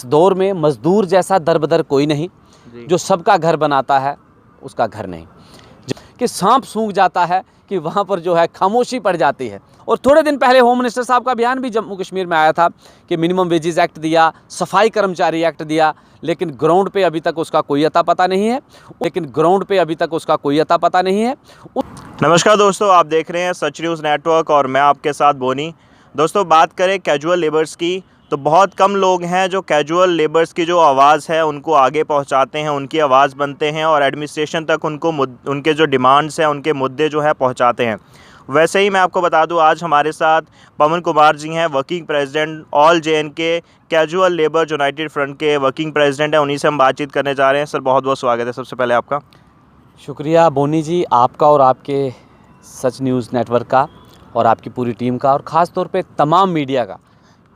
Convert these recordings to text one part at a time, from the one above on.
इस दौर में मजदूर जैसा दरबदर कोई नहीं, जो सबका घर बनाता है उसका घर नहीं। कि सांप सूंघ जाता है कि वहाँ पर जो है खामोशी पड़ जाती है। और थोड़े दिन पहले होम मिनिस्टर साहब का बयान भी जम्मू कश्मीर में आया था कि मिनिमम वेजेस एक्ट दिया, सफाई कर्मचारी एक्ट दिया, लेकिन ग्राउंड पे अभी तक उसका कोई अता पता नहीं है। नमस्कार दोस्तों, आप देख रहे हैं सच न्यूज़ नेटवर्क और मैं आपके साथ बोनी। दोस्तों, बात करें कैजुअल लेबर्स की तो बहुत कम लोग हैं जो कैजुअल लेबर्स की जो आवाज़ है उनको आगे पहुंचाते हैं, उनकी आवाज़ बनते हैं और एडमिनिस्ट्रेशन तक उनके जो डिमांड्स हैं, उनके मुद्दे जो है पहुंचाते हैं। वैसे ही मैं आपको बता दूं, आज हमारे साथ पवन कुमार जी हैं, working president all JNK casual labour United front के वर्किंग प्रेसिडेंट हैं। उन्हीं से हम बातचीत करने जा रहे हैं। सर, बहुत बहुत स्वागत है सबसे पहले आपका। शुक्रिया बोनी जी, आपका और आपके सच न्यूज़ नेटवर्क का और आपकी पूरी टीम का, और ख़ास तौर पे तमाम मीडिया का,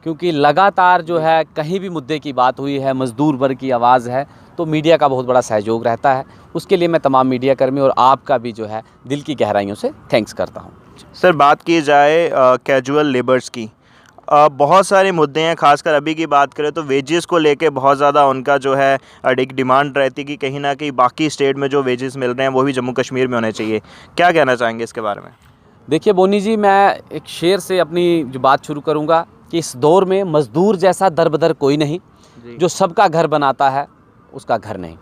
क्योंकि लगातार जो है कहीं भी मुद्दे की बात हुई है, मज़दूर वर्ग की आवाज़ है, तो मीडिया का बहुत बड़ा सहयोग रहता है। उसके लिए मैं तमाम मीडिया कर्मी और आपका भी जो है दिल की गहराइयों से थैंक्स करता हूँ। सर, बात की जाए कैजुअल लेबर्स की, बहुत सारे मुद्दे हैं। खासकर अभी की बात करें तो वेजेस को लेके बहुत ज़्यादा उनका जो है एक डिमांड रहती है कि कहीं ना कहीं बाकी स्टेट में जो वेजेस मिल रहे हैं वो भी जम्मू कश्मीर में होने चाहिए। क्या कहना चाहेंगे इसके बारे में? देखिए बोनी जी, मैं एक शेर से अपनी जो बात शुरू करूँगा कि इस दौर में मज़दूर जैसा दरबदर कोई नहीं, जो सबका घर बनाता है उसका घर नहीं।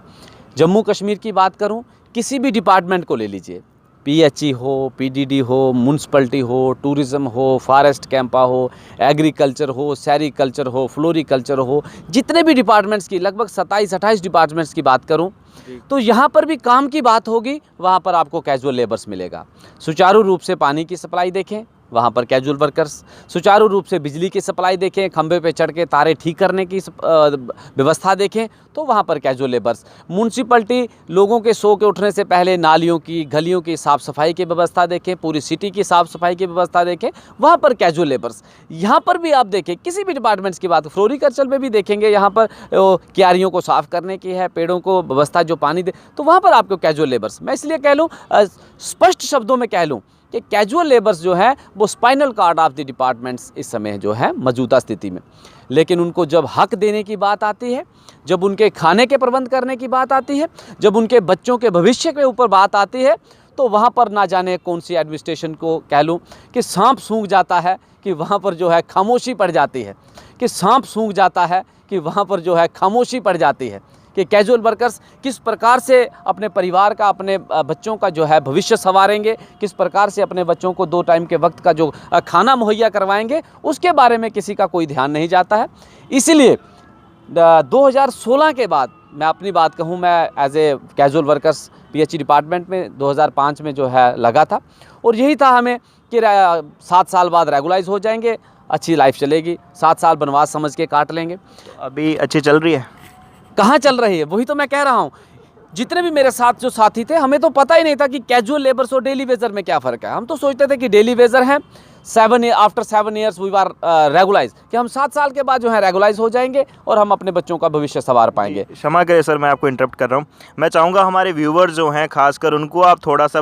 जम्मू कश्मीर की बात करूं, किसी भी डिपार्टमेंट को ले लीजिए, PHE हो, PDD हो, म्यूनसिपलिटी हो, टूरिज़्म हो, फॉरेस्ट कैंपा हो, एग्रीकल्चर हो, सेरीकल्चर हो, फ्लोरिकल्चर हो, जितने भी डिपार्टमेंट्स की लगभग 27-28 डिपार्टमेंट्स की बात करूं, तो यहाँ पर भी काम की बात होगी, वहाँ पर आपको कैजुअल लेबर्स मिलेगा। सुचारू रूप से पानी की सप्लाई देखें, वहाँ पर कैजुअल वर्कर्स। सुचारू रूप से बिजली की सप्लाई देखें, खंभे पे चढ़ के तारे ठीक करने की व्यवस्था देखें, तो वहाँ पर कैजुअल लेबर्स। म्यूनसिपलिटी लोगों के सो के उठने से पहले नालियों की, गलियों की साफ़ सफाई की व्यवस्था देखें, पूरी सिटी की साफ़ सफाई की व्यवस्था देखें, वहाँ पर कैजुअल लेबर्स। यहाँ पर भी आप देखें, किसी भी डिपार्टमेंट्स की बात, फ्लोरिकल्चर में भी देखेंगे, यहाँ पर क्यारियों को साफ़ करने की है, पेड़ों को व्यवस्था जो पानी दे, तो वहाँ पर आपको कैजुअल लेबर्स। मैं इसलिए कह लूँ, स्पष्ट शब्दों में कह लूँ कि कैजुअल लेबर्स जो है वो spinal cord of the departments इस समय जो है मौजूदा स्थिति में। लेकिन उनको जब हक देने की बात आती है, जब उनके खाने के प्रबंध करने की बात आती है, जब उनके बच्चों के भविष्य के ऊपर बात आती है, तो वहाँ पर ना जाने कौन सी एडमिनिस्ट्रेशन को कह लूँ कि सांप सूंघ जाता है कि वहाँ पर जो है खामोशी पड़ जाती है, कि कैजुअल वर्कर्स किस प्रकार से अपने परिवार का, अपने बच्चों का जो है भविष्य संवारेंगे, किस प्रकार से अपने बच्चों को 2 टाइम के वक्त का जो खाना मुहैया करवाएंगे, उसके बारे में किसी का कोई ध्यान नहीं जाता है। इसीलिए 2016 के बाद मैं अपनी बात कहूँ, मैं as a casual workers PHE department में 2005 में जो है लगा था, और यही था हमें कि 7 साल बाद रेगुलाइज हो जाएंगे, अच्छी लाइफ चलेगी, 7 साल बनवास समझ के काट लेंगे। अभी अच्छी चल रही है? कहाँ चल रही है, वही तो मैं कह रहा हूँ। जितने भी मेरे साथ जो साथी थे, हमें तो पता ही नहीं था कि कैजुअल लेबर्स और डेली वेजर में क्या फ़र्क है। हम तो सोचते थे कि डेली वेजर हैं, after 7 years we are regularise, कि हम 7 साल के बाद जो है रेगुलाइज हो जाएंगे और हम अपने बच्चों का भविष्य संवार पाएंगे। क्षमा करें सर, मैं आपको इंटरप्ट कर रहा हूँ। मैं चाहूँगा हमारे व्यूवर्स जो हैं, खासकर उनको आप थोड़ा सा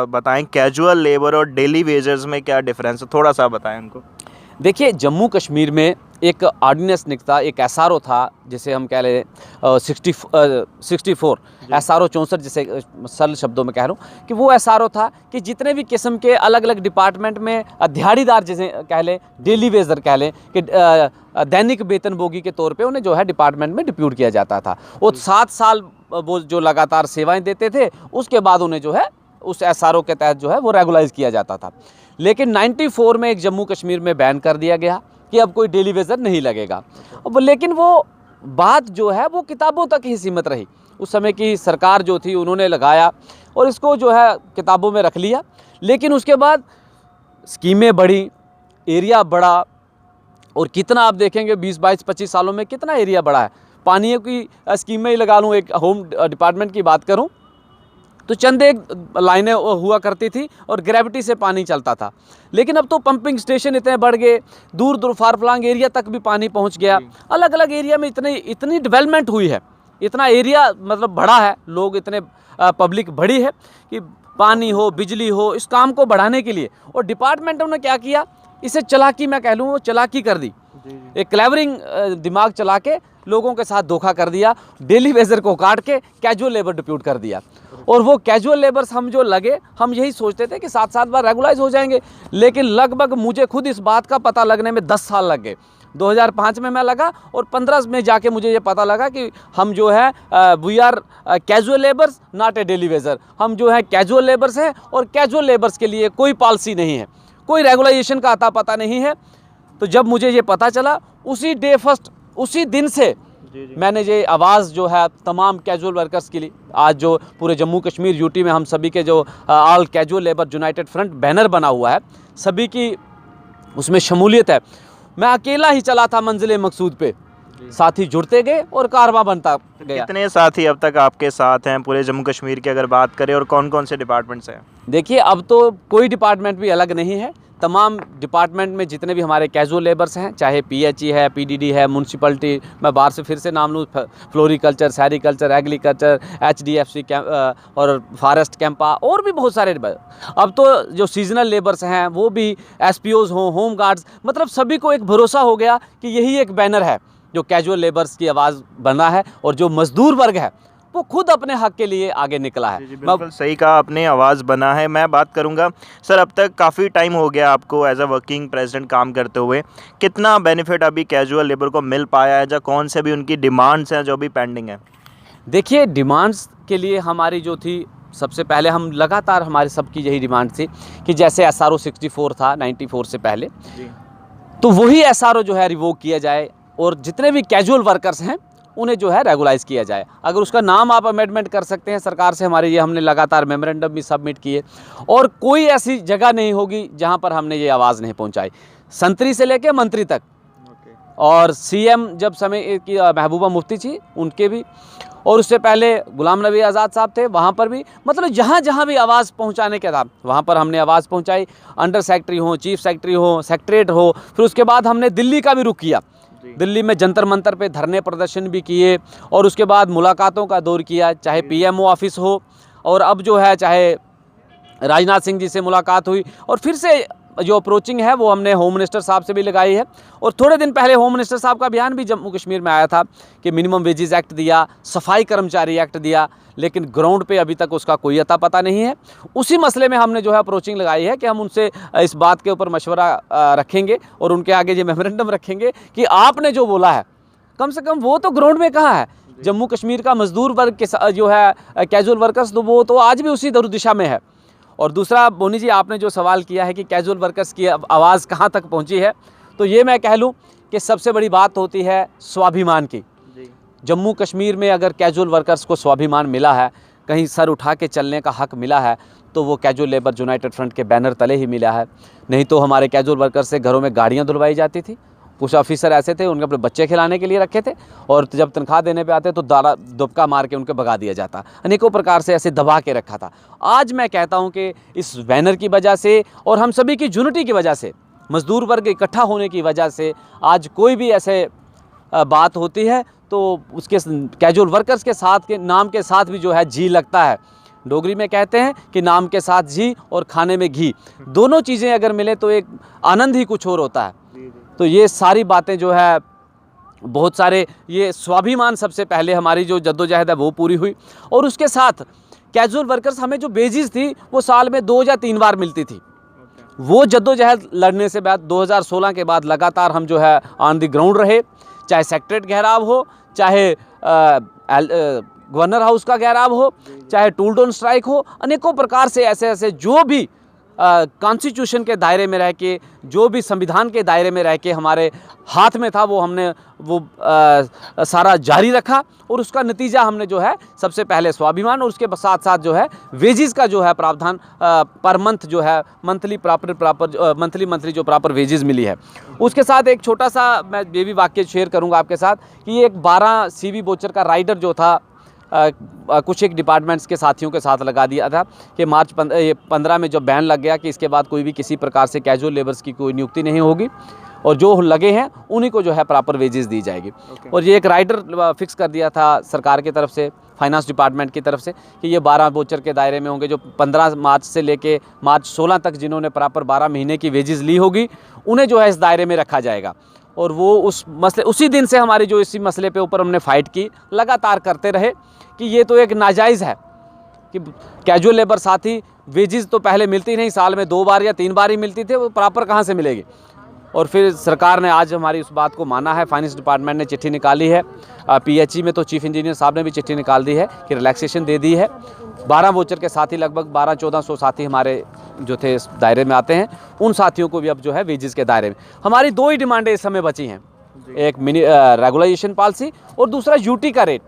बताएं कैजुअल लेबर और डेली वेजर्स में क्या डिफरेंस है, थोड़ा सा बताएं उनको। देखिए, जम्मू कश्मीर में एक ऑर्डिनेंस निकला, एक SRO था, जिसे हम कह लें 64 SRO 64, जिसे सरल शब्दों में कह रहा हूँ कि वो SRO था कि जितने भी किस्म के अलग अलग डिपार्टमेंट में दिहाड़ीदार, जिसे कह लें डेली वेजर कह लें, कि दैनिक वेतनभोगी के तौर पे उन्हें जो है डिपार्टमेंट में डिप्यूट किया जाता था। वो 7 साल वो जो लगातार सेवाएँ देते थे, उसके बाद उन्हें जो है उस SRO के तहत जो है वो रेगुलाइज किया जाता था। लेकिन 94 में एक जम्मू कश्मीर में बैन कर दिया गया कि अब कोई डेली वेजर नहीं लगेगा। लेकिन वो बात जो है वो किताबों तक ही सीमित रही। उस समय की सरकार जो थी, उन्होंने लगाया और इसको जो है किताबों में रख लिया। लेकिन उसके बाद स्कीमें बढ़ी, एरिया बढ़ा, और कितना आप देखेंगे 20-22-25 सालों में कितना एरिया बढ़ा है। पानी की स्कीमें ही लगा लूँ, एक होम डिपार्टमेंट की बात करूँ तो चंद एक लाइनें हुआ करती थी और ग्रेविटी से पानी चलता था। लेकिन अब तो पंपिंग स्टेशन इतने बढ़ गए, दूर दूर फार फ्लंग एरिया तक भी पानी पहुंच गया। अलग अलग एरिया में इतनी डेवलपमेंट हुई है, इतना एरिया मतलब बढ़ा है, लोग इतने पब्लिक बढ़ी है कि पानी हो, बिजली हो, इस काम को बढ़ाने के लिए। और डिपार्टमेंटों ने क्या किया, इसे चालाकी, मैं कह लूँ वो चालाकी कर दी, एक क्लेवरिंग दिमाग चला के लोगों के साथ धोखा कर दिया, डेली वेजर को काट के कैजुअल लेबर डिप्यूट कर दिया। और वो कैजुअल लेबर्स हम जो लगे, हम यही सोचते थे कि 7-7 बार रेगुलाइज हो जाएंगे, लेकिन लगभग मुझे खुद इस बात का पता लगने में 10 साल लग गए। 2005 में मैं लगा और 15 में जाके मुझे ये पता लगा कि हम जो है we are casual labours not a daily wager. हम जो है कैजुअल लेबर्स हैं और कैजुअल लेबर्स के लिए कोई पॉलिसी नहीं है, कोई रेगुलाइजेशन का अता पता नहीं है। तो जब मुझे ये पता चला, उसी डे फर्स्ट, उसी दिन से मैंने ये आवाज़ जो है तमाम कैजुअल वर्कर्स के लिए, आज जो पूरे जम्मू कश्मीर यूटी में हम सभी के जो all casual labour United front banner बना हुआ है, सभी की उसमें शमूलियत है। मैं अकेला ही चला था मंजिल मकसूद पे, साथी जुड़ते गए और कारवां बनता गया। कितने साथी अब तक आपके साथ हैं पूरे जम्मू कश्मीर की अगर बात करें, और कौन कौन से डिपार्टमेंट्स हैं? देखिए, अब तो कोई डिपार्टमेंट भी अलग नहीं है। तमाम डिपार्टमेंट में जितने भी हमारे कैजुअल लेबर्स हैं, चाहे पीएचई है, पीडीडी है, म्यूनसिपलिटी, मैं बाहर से फिर से नाम लूँ, फ्लोरिकल्चर, सैरिकल्चर, एग्रीकल्चर, एचडीएफसी और फॉरेस्ट कैंपा, और भी बहुत सारे। अब तो जो सीजनल लेबर्स हैं वो भी एसपीओज हों, होम गार्ड्स, मतलब सभी को एक भरोसा हो गया कि यही एक बैनर है जो कैजुअल लेबर्स की आवाज़ बना है, और जो मजदूर वर्ग है वो खुद अपने हक के लिए आगे निकला है। बिल्कुल सही कहा आपने, आवाज़ बना है। मैं बात करूंगा सर, अब तक काफ़ी टाइम हो गया आपको एज अ वर्किंग प्रेसिडेंट काम करते हुए, कितना बेनिफिट अभी कैजुअल लेबर को मिल पाया है, या कौन से भी उनकी डिमांड्स हैं जो भी पेंडिंग है? देखिए, डिमांड्स के लिए हमारी जो थी, सबसे पहले हम लगातार, हमारी सबकी यही डिमांड थी कि जैसे SRO 64 था 94 से पहले, तो वही SRO जो है रिवोक किया जाए, और जितने भी कैजुअल वर्कर्स हैं उन्हें जो है रेगुलाइज किया जाए। अगर उसका नाम आप अमेंडमेंट कर सकते हैं सरकार से, हमारे ये हमने लगातार मेमोरेंडम भी सबमिट किए, और कोई ऐसी जगह नहीं होगी जहां पर हमने ये आवाज़ नहीं पहुंचाई, संतरी से लेकर मंत्री तक। और सीएम जब समय की महबूबा मुफ्ती थी, उनके भी, और उससे पहले गुलाम नबी आज़ाद साहब थे, वहाँ पर भी, मतलब जहाँ जहाँ भी आवाज़ पहुँचाने का था वहाँ पर हमने आवाज़ पहुँचाई। अंडर सेक्रेटरी हो, चीफ सेक्रेटरी हो, सेक्रेटरी हो, फिर उसके बाद हमने दिल्ली का भी रुख किया। दिल्ली में जंतर मंतर पे धरने प्रदर्शन भी किए, और उसके बाद मुलाकातों का दौर किया, चाहे पीएमओ ऑफिस हो, और अब जो है चाहे राजनाथ सिंह जी से मुलाकात हुई, और फिर से जो अप्रोचिंग है वो हमने होम मिनिस्टर साहब से भी लगाई है। और थोड़े दिन पहले होम मिनिस्टर साहब का बयान भी जम्मू कश्मीर में आया था कि मिनिमम वेजेस एक्ट दिया, सफाई कर्मचारी एक्ट दिया, लेकिन ग्राउंड पे अभी तक उसका कोई अता पता नहीं है। उसी मसले में हमने जो है अप्रोचिंग लगाई है कि हम उनसे इस बात के ऊपर मशवरा रखेंगे, और उनके आगे ये मेमोरेंडम रखेंगे कि आपने जो बोला है कम से कम वो तो ग्राउंड में कहाँ है। जम्मू कश्मीर का मजदूर वर्ग के जो है कैजुअल वर्कर्स, तो वो तो आज भी उसी दिशा में है। और दूसरा, बोनी जी, आपने जो सवाल किया है कि कैजुअल वर्कर्स की आवाज़ कहाँ तक पहुँची है, तो ये मैं कह लूँ कि सबसे बड़ी बात होती है स्वाभिमान की। जम्मू कश्मीर में अगर कैजुअल वर्कर्स को स्वाभिमान मिला है, कहीं सर उठा के चलने का हक मिला है, तो वो कैजुअल लेबर यूनाइटेड फ्रंट के बैनर तले ही मिला है। नहीं तो हमारे कैजुअल वर्कर्स से घरों में गाड़ियाँ धुलवाई जाती थी। कुछ ऑफिसर ऐसे थे, उनके अपने बच्चे खिलाने के लिए रखे थे, और जब तनख्वाह देने पे आते तो दुबका मार के उनके भगा दिया जाता। अनेकों प्रकार से ऐसे दबा के रखा था। आज मैं कहता हूं कि इस बैनर की वजह से और हम सभी की यूनिटी की वजह से, मजदूर वर्ग इकट्ठा होने की वजह से, आज कोई भी ऐसे बात होती है तो उसके कैजुअल वर्कर्स के साथ के नाम के साथ भी जो है जी लगता है। डोगरी में कहते हैं कि नाम के साथ जी और खाने में घी, दोनों चीज़ें अगर मिले तो एक आनंद ही कुछ और होता है। तो ये सारी बातें जो है, बहुत सारे, ये स्वाभिमान सबसे पहले हमारी जो जद्दोजहद है वो पूरी हुई, और उसके साथ कैजुअल वर्कर्स, हमें जो बेजिस थी वो साल में 2 या 3 बार मिलती थी। वो जद्दोजहद लड़ने से बाद 2016 के बाद लगातार हम जो है ऑन द ग्राउंड रहे, चाहे सेक्रेटरीट घेराव हो, चाहे गवर्नर हाउस का घेराव हो, चाहे टूल डाउन स्ट्राइक हो, अनेकों प्रकार से ऐसे जो भी कॉन्स्टिट्यूशन के दायरे में रह के, जो भी संविधान के दायरे में रह के हमारे हाथ में था, वो हमने वो सारा जारी रखा। और उसका नतीजा हमने जो है सबसे पहले स्वाभिमान, और उसके साथ साथ जो है वेजेस का जो है प्रावधान, पर मंथ जो है मंथली जो प्रॉपर वेजेस मिली है। उसके साथ एक छोटा सा मैं ये भी वाक्य शेयर करूंगा आपके साथ कि ये एक 12 CV बोचर का राइडर जो था, कुछ एक डिपार्टमेंट्स के साथियों के साथ लगा दिया था कि मार्च 15 में जब बैन लग गया कि इसके बाद कोई भी किसी प्रकार से कैजुअल लेबर्स की कोई नियुक्ति नहीं होगी, और जो लगे हैं उन्हीं को जो है प्रॉपर वेजेस दी जाएगी। और ये एक राइडर फिक्स कर दिया था सरकार की तरफ से, फाइनेंस डिपार्टमेंट की तरफ से, कि ये 12 बोचर के दायरे में होंगे। जो 15 मार्च से लेके मार्च 16 तक जिन्होंने प्रॉपर 12 महीने की वेजेस ली होगी, उन्हें जो है इस दायरे में रखा जाएगा। और वो उस मसले उसी दिन से हमारी जो इसी मसले पे ऊपर हमने फ़ाइट की, लगातार करते रहे कि ये तो एक नाजायज़ है कि कैजुअल लेबर साथी वेजेस तो पहले मिलती नहीं, साल में 2 बार या 3 बार ही मिलती थे, वो प्रॉपर कहाँ से मिलेगी। और फिर सरकार ने आज हमारी उस बात को माना है, फाइनेंस डिपार्टमेंट ने चिट्ठी निकाली है, पीएचई में तो चीफ इंजीनियर साहब ने भी चिट्ठी निकाल दी है कि रिलैक्सेशन दे दी है। 12 वाउचर के साथी लगभग 1200-1400 साथी हमारे जो थे इस दायरे में आते हैं, उन साथियों को भी अब जो है वेजेस के दायरे में। हमारी 2 ही डिमांडें इस समय बची हैं, एक रेगुलाइजेशन पॉलिसी और दूसरा यूटी का रेट।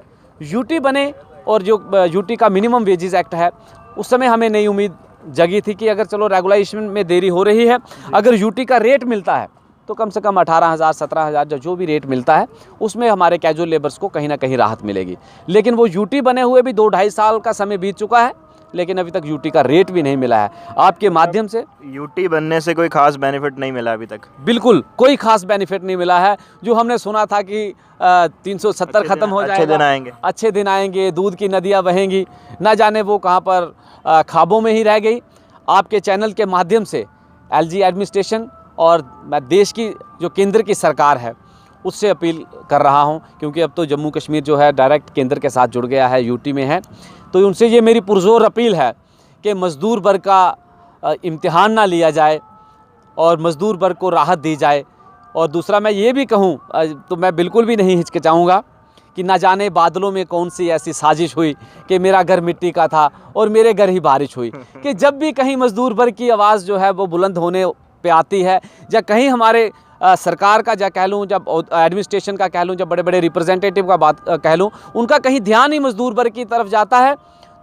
यूटी बने और जो यूटी का मिनिमम वेजेस एक्ट है, उस समय हमें नई उम्मीद जगी थी कि अगर चलो रेगुलाइजेशन में देरी हो रही है, अगर यूटी का रेट मिलता है तो कम से कम 18,000 17,000 जो भी रेट मिलता है उसमें हमारे कैजुअल लेबर्स को कहीं ना कहीं राहत मिलेगी। लेकिन वो यूटी बने हुए भी 2-2.5 साल का समय बीत चुका है, लेकिन अभी तक यूटी का रेट भी नहीं मिला है। आपके माध्यम से यूटी बनने से कोई खास बेनिफिट नहीं मिला अभी तक? बिल्कुल कोई खास बेनिफिट नहीं मिला है। जो हमने सुना था कि 370 ख़त्म हो जाएगा, अच्छे दिन आएंगे, अच्छे दिन आएंगे, दूध की नदियाँ बहेंगी, ना जाने वो कहाँ पर ख्वाबों में ही रह गई। आपके चैनल के माध्यम से एलजी एडमिनिस्ट्रेशन और मैं देश की जो केंद्र की सरकार है उससे अपील कर रहा हूं, क्योंकि अब तो जम्मू कश्मीर जो है डायरेक्ट केंद्र के साथ जुड़ गया है, यूटी में है। तो उनसे ये मेरी पुरजोर अपील है कि मज़दूर वर्ग का इम्तिहान ना लिया जाए और मज़दूर वर्ग को राहत दी जाए। और दूसरा मैं ये भी कहूँ तो मैं बिल्कुल भी नहीं हिचकिचाऊँगा कि ना जाने बादलों में कौन सी ऐसी साजिश हुई कि मेरा घर मिट्टी का था और मेरे घर ही बारिश हुई। कि जब भी कहीं मज़दूर वर्ग की आवाज़ जो है वो बुलंद होने पे आती है, या कहीं हमारे सरकार का या कह लूँ, जब एडमिनिस्ट्रेशन का कह लूँ, जब बड़े बड़े रिप्रेजेंटेटिव का बात कह लूँ, उनका कहीं ध्यान ही मज़दूर वर्ग की तरफ जाता है,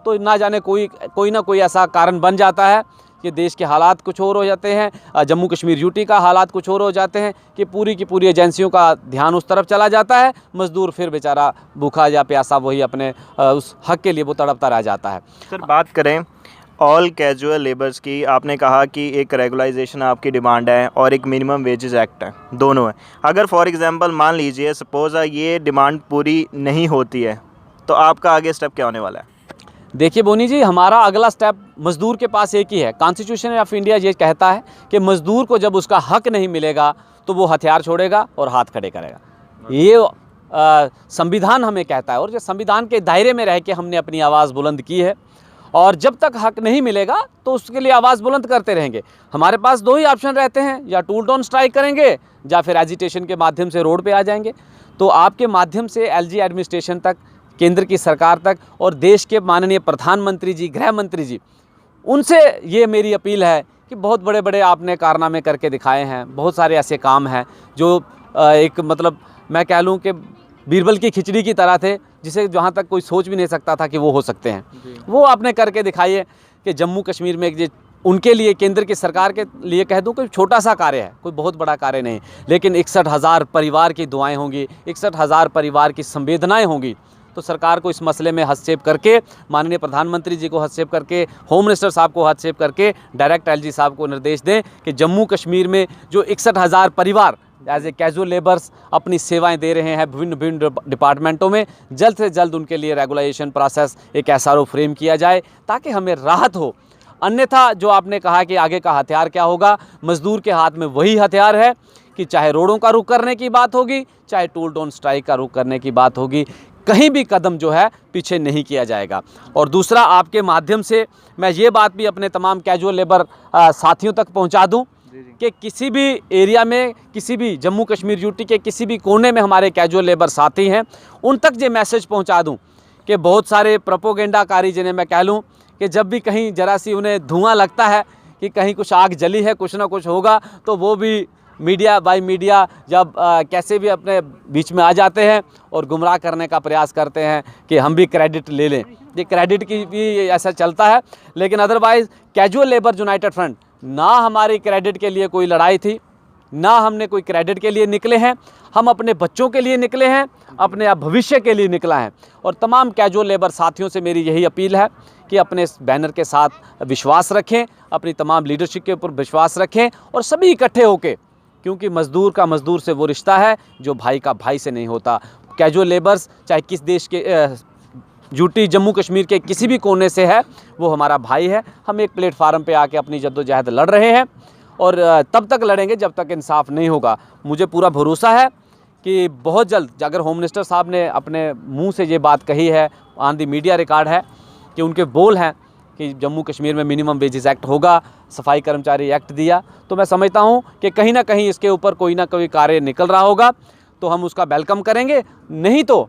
तो ना जाने कोई ना कोई ऐसा कारण बन जाता है कि देश के हालात कुछ और हो जाते हैं, जम्मू कश्मीर यूटी का हालात कुछ और हो जाते हैं कि पूरी की पूरी एजेंसियों का ध्यान उस तरफ चला जाता है, मज़दूर फिर बेचारा भूखा या प्यासा वही अपने उस हक के लिए वो तड़पता रह जाता है। सर, बात करें ऑल कैजुअल लेबर्स की, आपने कहा कि एक रेगुलाइजेशन आपकी डिमांड है और एक मिनिमम वेजेस एक्ट है, दोनों है। अगर फॉर एग्जांपल मान लीजिए सपोज़ ये डिमांड पूरी नहीं होती है, तो आपका आगे स्टेप क्या होने वाला है? देखिए बोनी जी, हमारा अगला स्टेप मज़दूर के पास एक ही है। कॉन्स्टिट्यूशन ऑफ इंडिया ये कहता है कि मज़दूर को जब उसका हक नहीं मिलेगा तो वो हथियार छोड़ेगा और हाथ खड़े करेगा। ये संविधान हमें कहता है, और जो संविधान के दायरे में रह के हमने अपनी आवाज़ बुलंद की है, और जब तक हक नहीं मिलेगा तो उसके लिए आवाज़ बुलंद करते रहेंगे। हमारे पास 2 ही ऑप्शन रहते हैं, या टूल डाउन स्ट्राइक करेंगे या फिर एजिटेशन के माध्यम से रोड पे आ जाएंगे। तो आपके माध्यम से एलजी एडमिनिस्ट्रेशन तक, केंद्र की सरकार तक और देश के माननीय प्रधानमंत्री जी, गृह मंत्री जी, उनसे ये मेरी अपील है कि बहुत बड़े बड़े आपने कारनामे करके दिखाए हैं, बहुत सारे ऐसे काम हैं जो एक मतलब मैं कह लूँ कि बीरबल की खिचड़ी की तरह थे, जिसे जहाँ तक कोई सोच भी नहीं सकता था कि वो हो सकते हैं, वो आपने करके दिखाइए। कि जम्मू कश्मीर में एक उनके लिए, केंद्र की सरकार के लिए कह दूं कि छोटा सा कार्य है, कोई बहुत बड़ा कार्य नहीं, लेकिन 61,000 परिवार की दुआएं होंगी, 61,000 परिवार की संवेदनाएं होंगी। तो सरकार को इस मसले में हस्तक्षेप करके, माननीय प्रधानमंत्री जी को हस्तक्षेप करके, होम मिनिस्टर साहब को हस्तक्षेप करके डायरेक्ट एलजी साहब को निर्देश दें कि जम्मू कश्मीर में जो 61,000 परिवार एज ए कैजुअल लेबर्स अपनी सेवाएं दे रहे हैं विभिन्न विभिन्न डिपार्टमेंटों में, जल्द से जल्द उनके लिए रेगुलाइजेशन प्रोसेस एक एसआरओ फ्रेम किया जाए ताकि हमें राहत हो। अन्यथा जो आपने कहा कि आगे का हथियार क्या होगा, मज़दूर के हाथ में वही हथियार है कि चाहे रोडों का रुख करने की बात होगी, चाहे टूल डाउन स्ट्राइक का रुख करने की बात होगी, कहीं भी कदम जो है पीछे नहीं किया जाएगा। और दूसरा, आपके माध्यम से मैं ये बात भी अपने तमाम कैजुअल लेबर साथियों तक पहुंचा दूं कि किसी भी एरिया में, किसी भी जम्मू कश्मीर यूटी के किसी भी कोने में हमारे कैजुअल लेबर साथी हैं, उन तक ये मैसेज पहुंचा दूं कि बहुत सारे प्रोपोगेंडाकारी, जिन्हें मैं कह लूँ कि जब भी कहीं ज़रा सी उन्हें धुआं लगता है कि कहीं कुछ आग जली है, कुछ ना कुछ होगा, तो वो भी मीडिया बाय मीडिया जब कैसे भी अपने बीच में आ जाते हैं और गुमराह करने का प्रयास करते हैं कि हम भी क्रेडिट ले लें। ये क्रेडिट की भी ऐसा चलता है, लेकिन otherwise casual labour United front, ना हमारी क्रेडिट के लिए कोई लड़ाई थी, ना हमने कोई क्रेडिट के लिए निकले हैं, हम अपने बच्चों के लिए निकले हैं, अपने भविष्य के लिए निकला है। और तमाम कैजुअल लेबर साथियों से मेरी यही अपील है कि अपने इस बैनर के साथ विश्वास रखें, अपनी तमाम लीडरशिप के ऊपर विश्वास रखें और सभी इकट्ठे होकर, क्योंकि मज़दूर का मज़दूर से वो रिश्ता है जो भाई का भाई से नहीं होता। कैजुअल लेबर्स चाहे किस देश के यूटी जम्मू कश्मीर के किसी भी कोने से है, वो हमारा भाई है। हम एक प्लेटफार्म पे आके अपनी जद्दोजहद लड़ रहे हैं और तब तक लड़ेंगे जब तक इंसाफ नहीं होगा। मुझे पूरा भरोसा है कि बहुत जल्द, अगर होम मिनिस्टर साहब ने अपने मुंह से ये बात कही है, ऑन दी मीडिया रिकॉर्ड है कि उनके बोल हैं कि जम्मू कश्मीर में मिनिमम वेजेस एक्ट होगा, सफाई कर्मचारी एक्ट दिया, तो मैं समझता हूं कि कहीं ना कहीं इसके ऊपर कोई ना कोई कार्य निकल रहा होगा, तो हम उसका वेलकम करेंगे। नहीं तो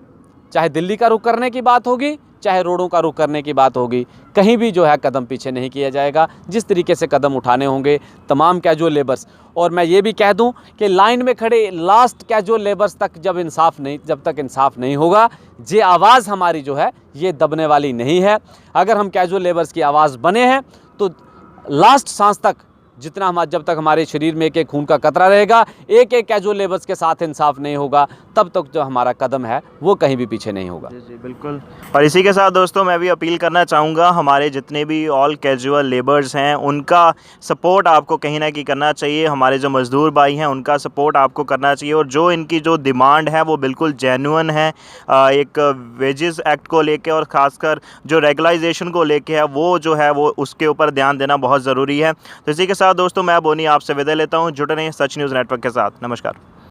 चाहे दिल्ली का रुख करने की बात होगी, चाहे रोडों का रुख करने की बात होगी, कहीं भी जो है कदम पीछे नहीं किया जाएगा। जिस तरीके से कदम उठाने होंगे तमाम कैजुअल लेबर्स, और मैं ये भी कह दूं कि लाइन में खड़े लास्ट कैजुअल लेबर्स तक जब तक इंसाफ नहीं होगा, ये आवाज़ हमारी जो है ये दबने वाली नहीं है। अगर हम कैजुअल लेबर्स की आवाज़ बने हैं तो लास्ट सांस तक, जब तक हमारे शरीर में एक एक खून का कतरा रहेगा, एक एक कैजुअल लेबर्स के साथ इंसाफ नहीं होगा, तब तक जो हमारा कदम है वो कहीं भी पीछे नहीं होगा। जी बिल्कुल। और इसी के साथ दोस्तों मैं भी अपील करना चाहूँगा, हमारे जितने भी ऑल कैजुअल लेबर्स हैं उनका सपोर्ट आपको कहीं ना कहीं करना चाहिए। हमारे जो मज़दूर भाई हैं उनका सपोर्ट आपको करना चाहिए, और जो इनकी जो डिमांड है वो बिल्कुल जेन्युइन है। एक वेजेस एक्ट को लेके और ख़ासकर जो रेगुलाइजेशन को लेके है वो जो है वो उसके ऊपर ध्यान देना बहुत ज़रूरी है। तो इसी के साथ दोस्तों मैं बोनी आपसे विदा लेता हूँ। जुड़े रहें सच न्यूज़ नेटवर्क के साथ। नमस्कार।